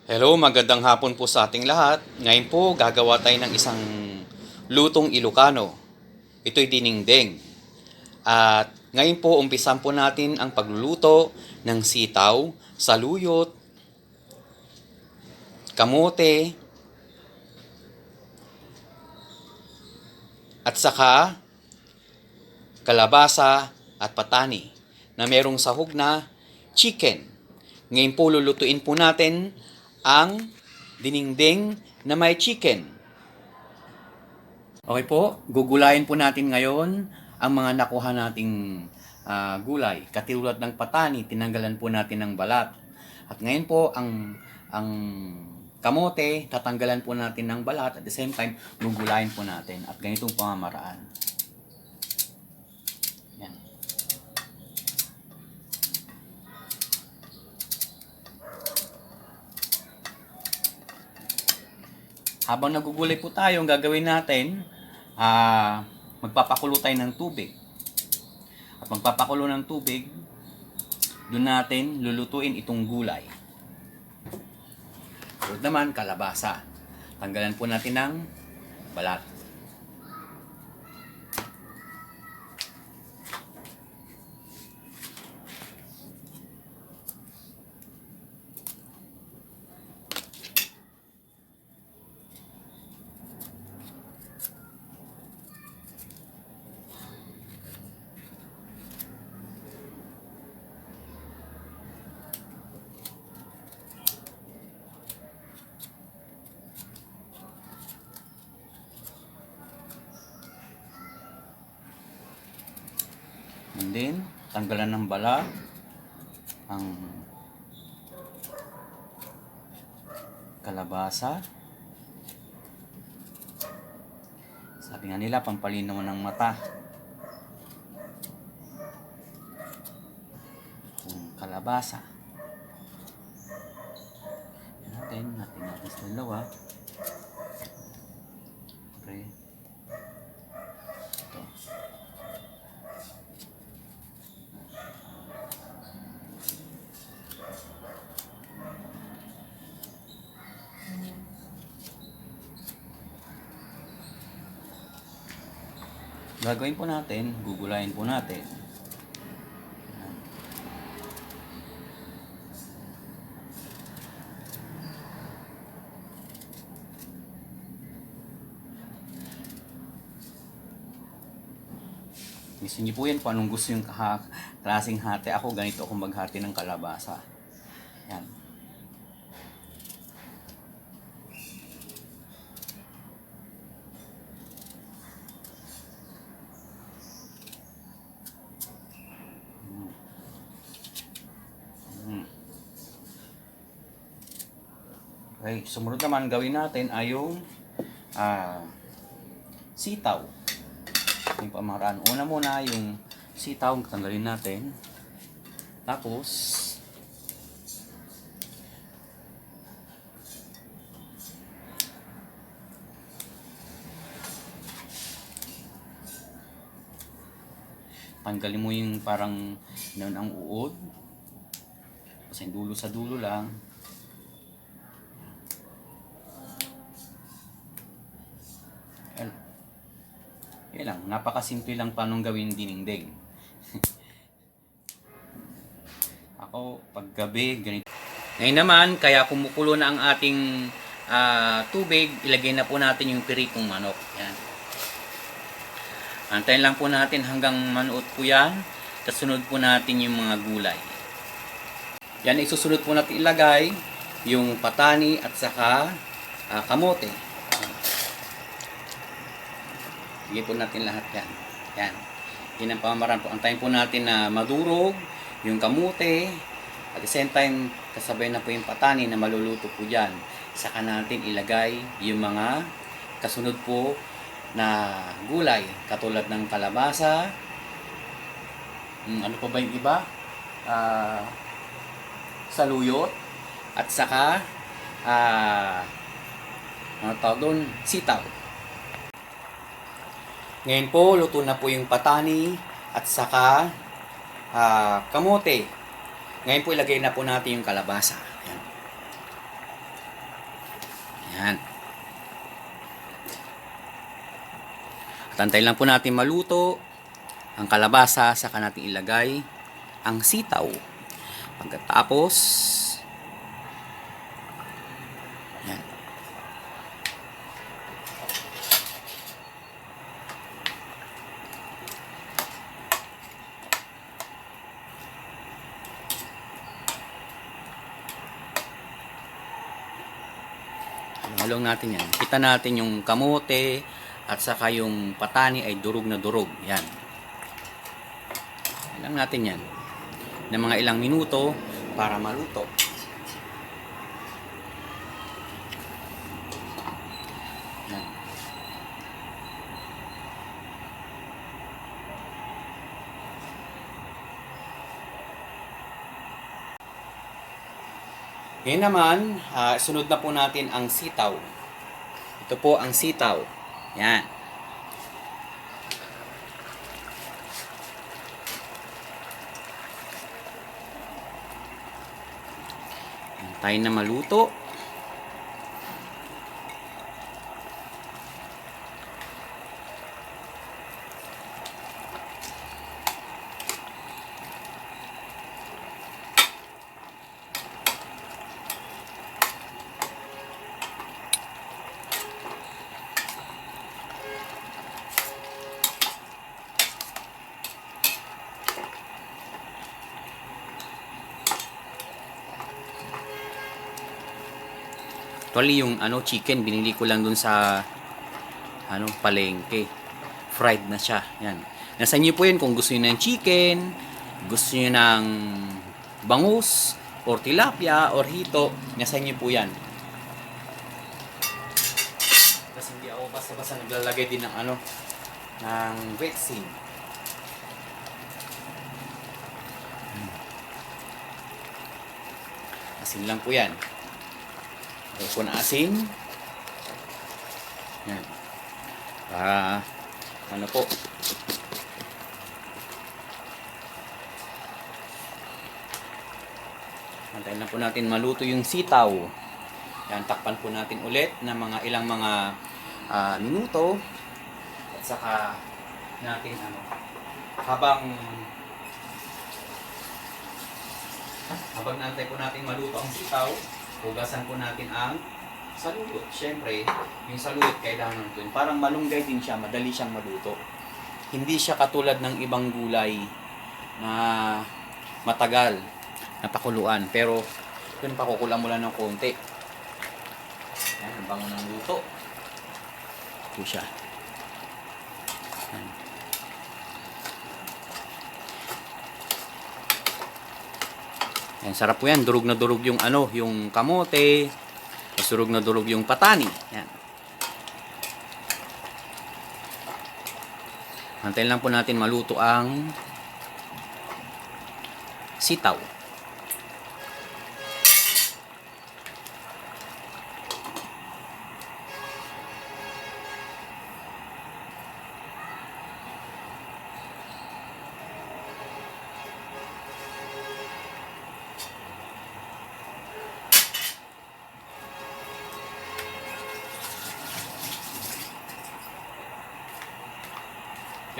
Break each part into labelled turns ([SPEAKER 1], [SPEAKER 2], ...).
[SPEAKER 1] Hello, magandang hapon po sa ating lahat. Ngayon po, gagawa tayo ng isang lutong Ilocano. Ito'y dinengdeng. At ngayon po, umpisan po natin ang pagluluto ng sitaw, saluyot, kamote, at saka kalabasa at patani na merong sahog na chicken. Ngayon po, lulutuin po natin ang dinengdeng na may chicken. Okay po, gugulayin po natin ngayon ang mga nakuha nating gulay. Katulad ng patani, tinanggalan po natin ng balat. At ngayon po, ang kamote, tatanggalan po natin ng balat. At the same time, gugulayin po natin. At ganitong pamamaraan. Yan. Habang nagugulay po tayo, ang gagawin natin, magpapakulo tayo ng tubig. At magpapakulo ng tubig, doon natin lulutuin itong gulay. Tulad naman, kalabasa. Tanggalan po natin ng balat. And then, tanggalan ng balat ang kalabasa. Sabi nga nila, pampalinaw ng mata. Ang kalabasa. Natin sa dalawa. Okay. Ito. Gagawin po natin, gugulayin po natin. Gusto niyo po yan kung anong gusto yung klaseng hati. Ako, ganito ako maghati ng kalabasa. Yan. Okay, sumunod naman gawin natin ay yung sitaw. Yung pamaraan. Una muna yung sitaw, tanggalin natin. Tapos, tanggalin mo yung parang noon ang uod. Kasi dulo sa dulo lang. Yan lang, napakasimple lang paano gawin dinengdeng. Ako, paggabi, ganito. Ngayon naman, kaya kumukulo na ang ating tubig, ilagay na po natin yung piritong manok. Yan. Antayin lang po natin hanggang manuot po yan. Kasunod po natin yung mga gulay. Yan, isusunod po natin ilagay yung patani at saka kamote. Sige po natin lahat yan. Yan. Yan ang pamamaraan po. Antayin po natin na madurog yung kamote. At the same time, kasabay na po yung patani na maluluto po dyan. Saka natin ilagay yung mga kasunod po na gulay. Katulad ng kalabasa. Ano pa ba yung iba? Saluyot. At saka ano tawag doon? Sitaw. Ngayon po, luto na po yung patani at saka kamote. Ngayon po, ilagay na po natin yung kalabasa. Ayan. Yan. At antay lang po natin maluto ang kalabasa, saka natin ilagay ang sitaw. Pagkatapos, yan. Halong natin yan. Kita natin yung kamote at saka yung patani ay durog na durog. Yan. Ilang natin yan ng mga ilang minuto para maluto. Yan. Ngayon naman, sunod na po natin ang sitaw. Ito po ang sitaw. Yan. Antayin na maluto. Actually, yung chicken, binili ko lang dun sa palengke. Fried na siya. Yan. Nasa inyo po yun kung gusto niyo ng chicken, gusto niyo ng bangus, or tilapia, or hito. Nasa inyo po yan. Kasi hindi ako basta-basta naglalagay din ng ng vetsin. Asin lang po yan. Lagay po na asin. Yan. Para po. Antayin lang po natin maluto yung sitaw. Yan, takpan po natin ulit ng mga ilang mga minuto. At saka natin habang naantay po natin maluto ang sitaw, hugasan po natin ang saluyot. Siyempre, yung saluyot kailangan ito. Parang malunggay din siya, madali siyang maluto. Hindi siya katulad ng ibang gulay na matagal na pakuluan. Pero, yun, pakukulang mo lang ng konti. Yan, ang bango ng luto. Ito siya. Yan. Yan, sarap po yan. Durog na durog yung yung kamote. Durog na durog yung patani. Yan. Antayin lang po natin maluto ang sitaw.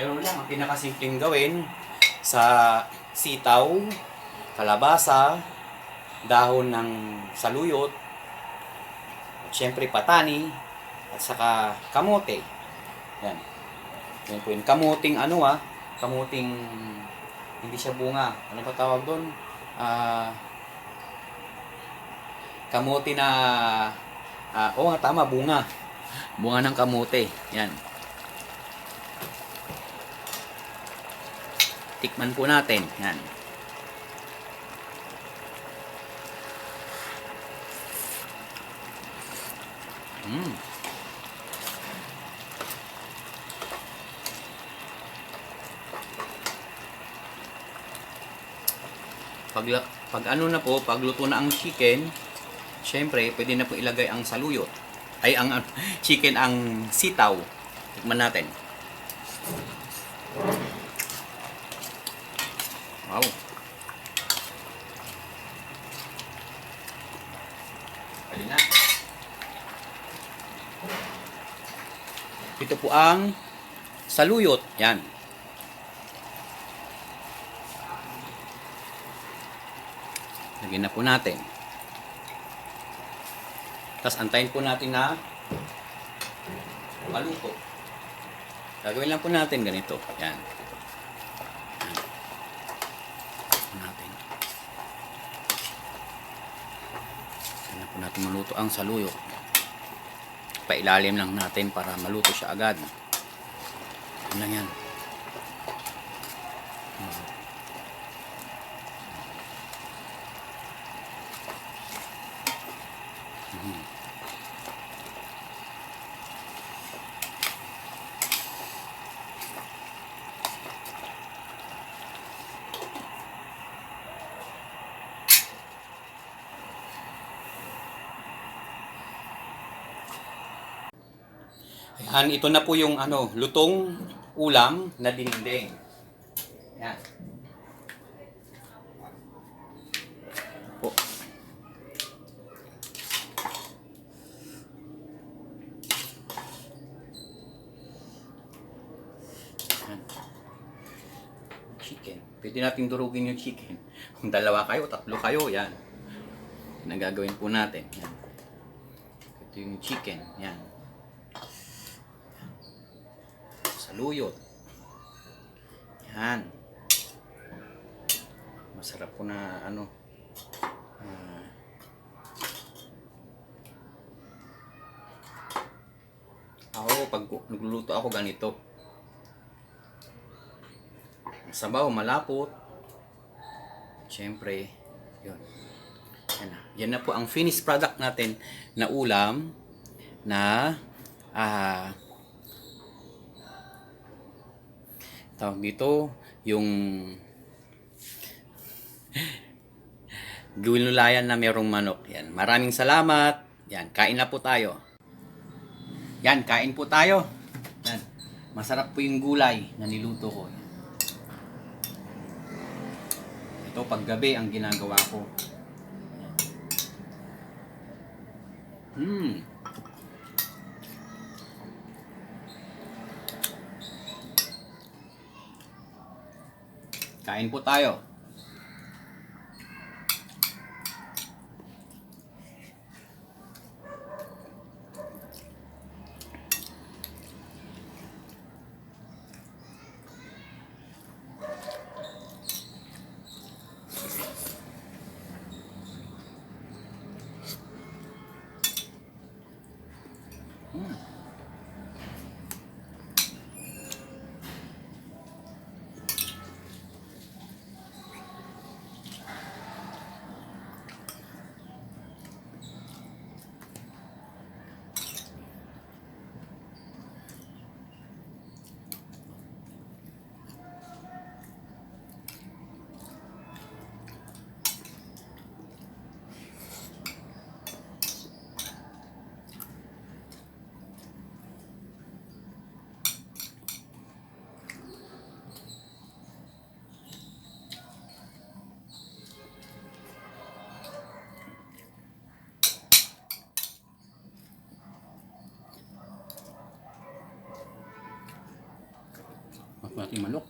[SPEAKER 1] Pero lang, ang pinakasimpleng gawin sa sitaw, kalabasa, dahon ng saluyot, syempre patani, at saka kamote. Yan. Yan po yun. Kamuting kamuting hindi siya bunga. Ano ba tawag doon? Kamote na oo nga, tama, bunga. Bunga ng kamote. Yan. Tikman po natin. Yan. Pag luto na ang chicken, syempre, pwede na po ilagay ang saluyot. Ay, ang chicken, ang sitaw. Tikman natin. Wow. Pwede na. Ito po ang saluyot. Yan. Lagyan na po natin. Tapos antayin po natin na maluto. Gagawin lang po natin ganito. Yan. Natin. Yan po natin maluto ang saluyot. Pailalim lang natin para maluto siya agad. Yan lang yan. Ayan, ito na po yung lutong ulam na dinding. Yan. Po. Yan. Chicken. Pwede natin durugin yung chicken. Kung dalawa kayo, tatlo kayo, yan. Yan ang gagawin po natin. Yan. Ito yung chicken. Yan. Saluyot. Yan. Masarap po na ako pag nagluluto ako ganito. Sabaw, malapot. Siyempre, yun. Yan na po ang finished product natin na ulam na tawag dito yung ginulayan na merong manok. Yan. Maraming salamat. Yan, kain na po tayo. Yan, kain po tayo. Yan. Masarap po yung gulay na niluto ko. Ito paggabi ang ginagawa ko. Kain po tayo. Ating manok.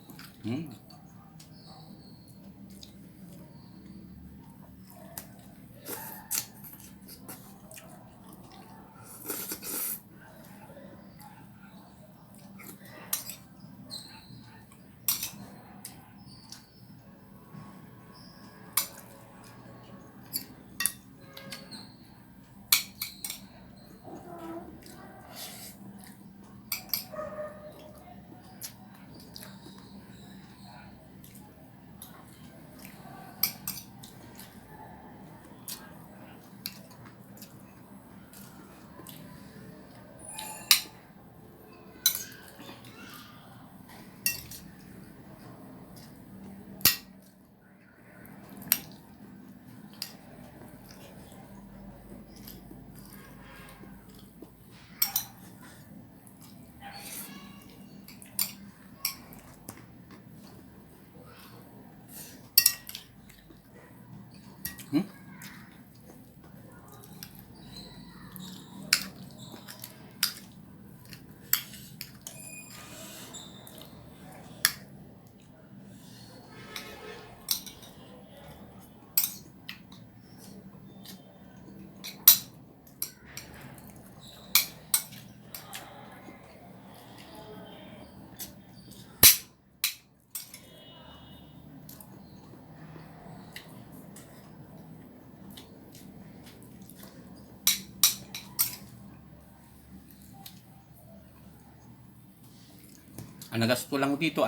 [SPEAKER 1] Ang nagasto lang ko dito,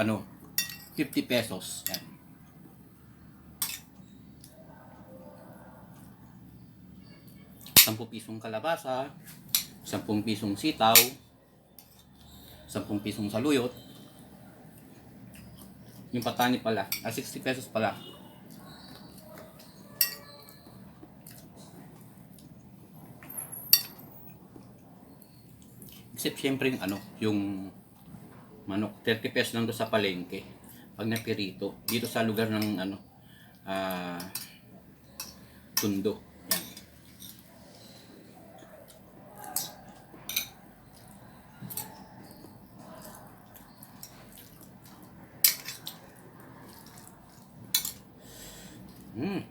[SPEAKER 1] 50 pesos. Yan. 10 pisong kalabasa, 10 pisong sitaw, 10 pisong saluyot. Yung patani pala, 60 pesos pala. Except syempre yung manok, 30 pesos lang doon sa palengke. Pag napirito, dito sa lugar ng Tundo. Yan. Mm.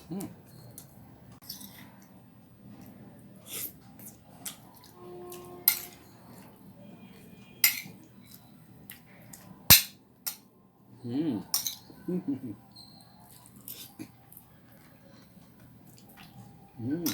[SPEAKER 1] Mm. Mm. Mm.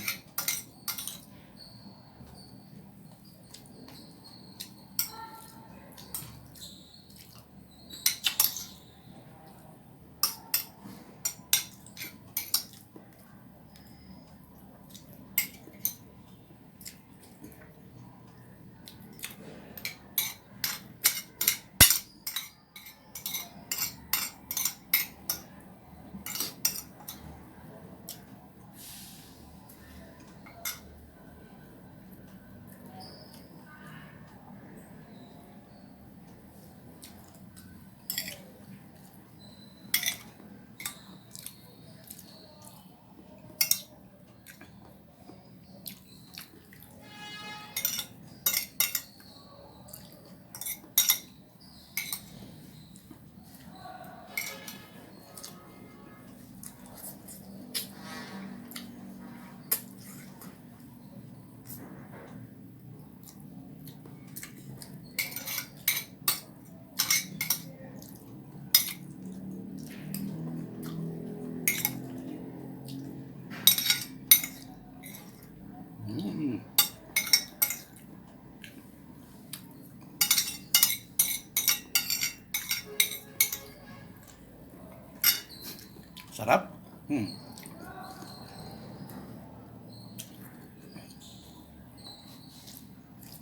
[SPEAKER 1] Mm. Sarap. Hmm.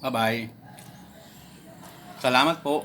[SPEAKER 1] Bye-bye. Salamat po.